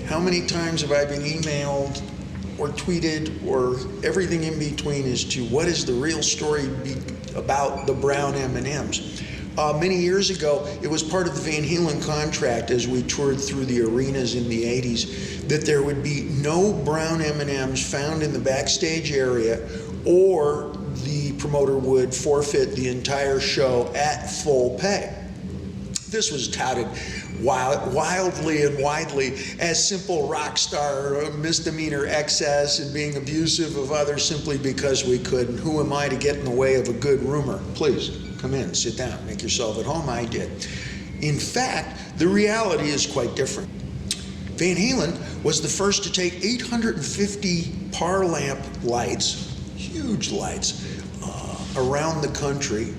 How many times have I been emailed or tweeted or everything in between as to what is the real story about the brown M&Ms? Many years ago, it was part of the Van Halen contract as we toured through the arenas in the 80s that there would be no brown M&Ms found in the backstage area, or the promoter would forfeit the entire show at full pay. This was touted wildly and widely as simple rock star misdemeanor excess and being abusive of others simply because we could. And who am I to get in the way of a good rumor? Please, come in, sit down, make yourself at home. I did. In fact, the reality is quite different. Van Halen was the first to take 850 par lamp lights, huge lights, around the country.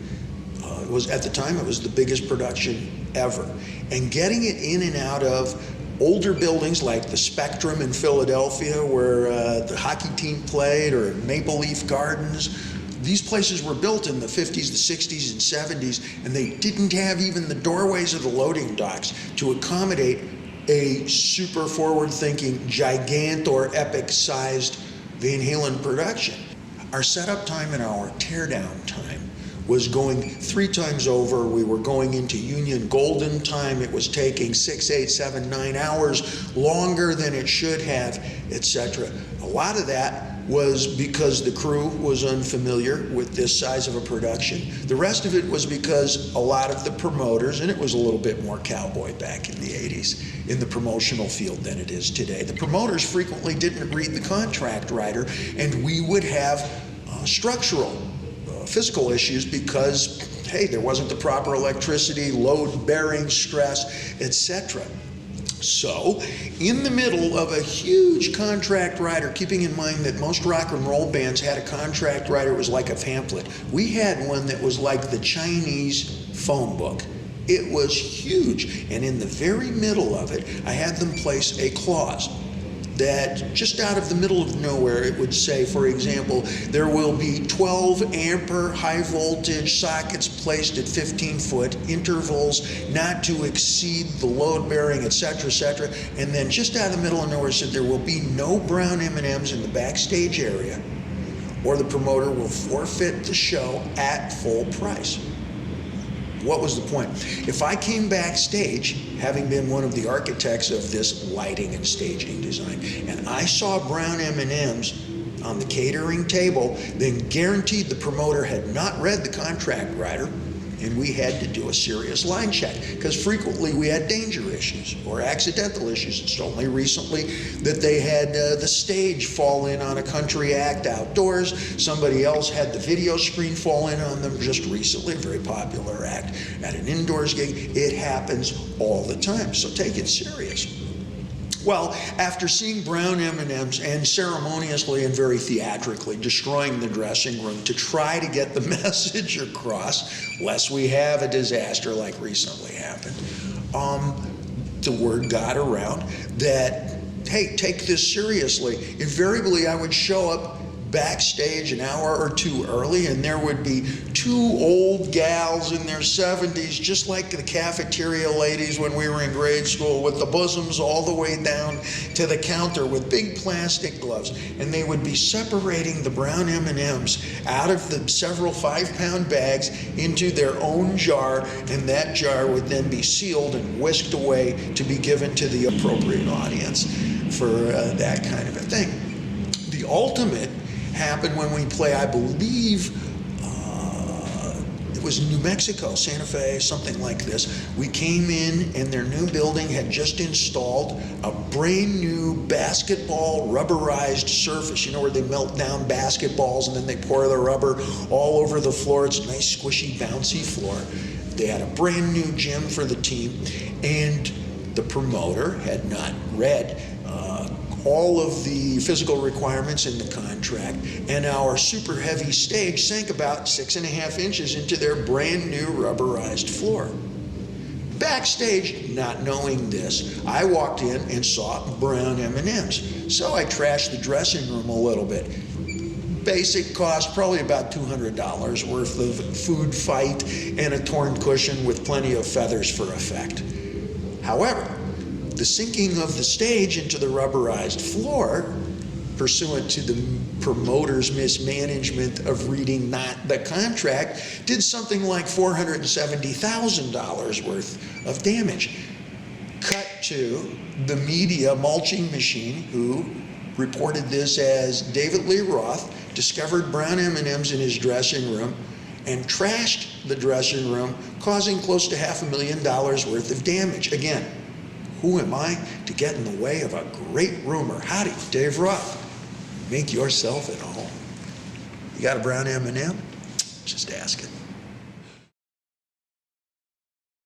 It was, at the time, it was the biggest production ever. And getting it in and out of older buildings like the Spectrum in Philadelphia, where the hockey team played, or Maple Leaf Gardens. These places were built in the 50s, the 60s, and 70s, and they didn't have even the doorways of the loading docks to accommodate a super forward-thinking, gigantor epic-sized Van Halen production. Our setup time and our teardown time was going 3 times over. We were going into Union Golden time. It was taking 6, 8, 7, 9 hours longer than it should have, etc. A lot of that was because the crew was unfamiliar with this size of a production. The rest of it was because a lot of the promoters, and it was a little bit more cowboy back in the 80s in the promotional field than it is today. The promoters frequently didn't read the contract writer, and we would have structural physical issues because, hey, there wasn't the proper electricity, load bearing, stress, etc. So, in the middle of a huge contract writer, keeping in mind that most rock and roll bands had a contract writer, it was like a pamphlet. We had one that was like the Chinese phone book. It was huge, and in the very middle of it, I had them place a clause that just out of the middle of nowhere, it would say, for example, there will be 12 ampere high voltage sockets placed at 15-foot intervals, not to exceed the load bearing, etc., etc. And then just out of the middle of nowhere, it said there will be no brown M&Ms in the backstage area, or the promoter will forfeit the show at full price. What was the point? If I came backstage, having been one of the architects of this lighting and staging design, and I saw brown M&Ms on the catering table, then guaranteed the promoter had not read the contract writer, and we had to do a serious line check, because frequently we had danger issues or accidental issues. It's only recently that they had the stage fall in on a country act outdoors. Somebody else had the video screen fall in on them just recently, a very popular act at an indoors gig. It happens all the time, so take it serious. Well, after seeing brown M&Ms and ceremoniously and very theatrically destroying the dressing room to try to get the message across, lest we have a disaster like recently happened, the word got around that, hey, take this seriously. Invariably, I would show up backstage an hour or two early, and there would be 2 old gals in their 70s, just like the cafeteria ladies when we were in grade school, with the bosoms all the way down to the counter with big plastic gloves, and they would be separating the brown M&Ms out of the several 5-pound bags into their own jar, and that jar would then be sealed and whisked away to be given to the appropriate audience for that kind of a thing. The ultimate happened when we play, I believe, it was New Mexico, Santa Fe, something like this. We came in and their new building had just installed a brand new basketball rubberized surface, you know, where they melt down basketballs and then they pour the rubber all over the floor. It's a nice squishy bouncy floor. They had a brand new gym for the team, and the promoter had not read all of the physical requirements in the contract, and our super heavy stage sank about 6.5 inches into their brand new rubberized floor. Backstage, not knowing this, I walked in and saw brown M&Ms. So I trashed the dressing room a little bit. Basic cost, probably about $200 worth of food fight and a torn cushion with plenty of feathers for effect. However, the sinking of the stage into the rubberized floor, pursuant to the promoter's mismanagement of reading not the contract, did something like $470,000 worth of damage. Cut to the media mulching machine, who reported this as David Lee Roth discovered brown M&Ms in his dressing room and trashed the dressing room, causing close to $500,000 worth of damage. Again, who am I to get in the way of a great rumor? Howdy, Dave Roth. Make yourself at home. You got a brown M&M? Just ask it.